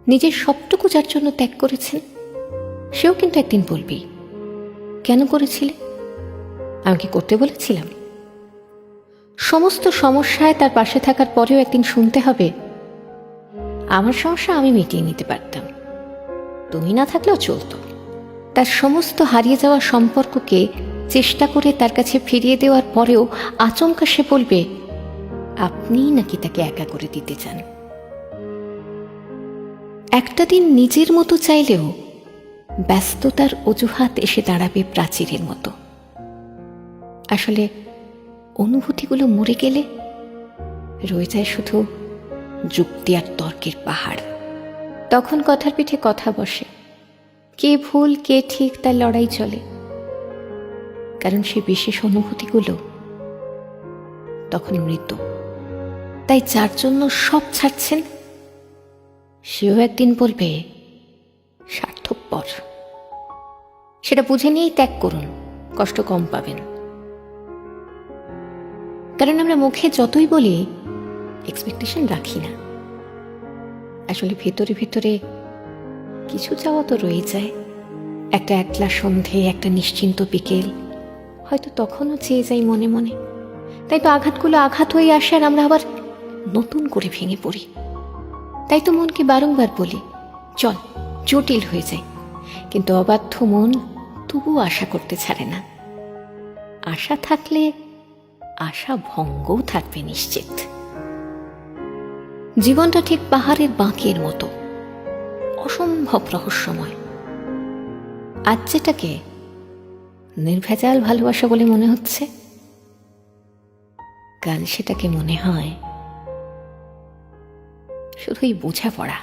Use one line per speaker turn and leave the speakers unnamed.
নিজের সবটুকু যার জন্য ত্যাগ করেছেন, সেও কিন্তু একদিন বলবি, কেন করেছিলে? আমি কি করতে বলেছিলাম? সমস্ত সমস্যায় তার পাশে থাকার পরেও একদিন শুনতে হবে, আমার সমস্যা আমি মিটিয়ে নিতে পারতাম, তুমি না থাকলেও চলতো। তার সমস্ত হারিয়ে যাওয়া সম্পর্ককে চেষ্টা করে তার কাছে ফিরিয়ে দেওয়ার পরেও আচমকা সে বলবে আপনিই নাকি তাকে একা করে দিতে চান। একটা দিন নিজের মতো চাইলেও ব্যস্ততার অজুহাত এসে দাঁড়াবে প্রাচীরের মতো। আসলে অনুভূতিগুলো মরে গেলে রয়ে যায় শুধু যুক্তি আর তর্কের পাহাড়। তখন কথার পিঠে কথা বসে, কে ভুল কে ঠিক তার লড়াই চলে, কারণ সে বিশেষ অনুভূতিগুলো তখন মৃত। তাই যার জন্য সব ছাড়ছেন সেও একদিন বলবে স্বার্থপর। সেটা বুঝে নিয়েই ত্যাগ করুন, কষ্ট কম পাবেন। কারণ আমরা মুখে যতই বলি এক্সপেকটেশন রাখি না, আসলে ভেতরে ভেতরে কিছু চাওয়া তো রয়ে যায়। একটা একলা সন্ধে, একটা নিশ্চিন্ত বিকেল, হয়তো তখনও চেয়ে যাই মনে মনে। তাই তো আঘাতগুলো আঘাত হয়ে আসে আর আমরা আবার নতুন করে ভেঙে পড়ি। তাই তো মনকে বারংবার বলি চল, জটিল হয়ে যায়। কিন্তু অবাধ্য মন তবু আশা করতে ছাড়ে না। আশা থাকলে আশা ভঙ্গও থাকবে নিশ্চিত। জীবনটা ঠিক পাহাড়ের বাঁকের মতো, অসম্ভব রহস্যময়। আজ যেটাকে নির্ভেজাল ভালোবাসা বলে মনে হচ্ছে, কাল সেটাকে মনে হয় শুধুই বোঝাপড়া।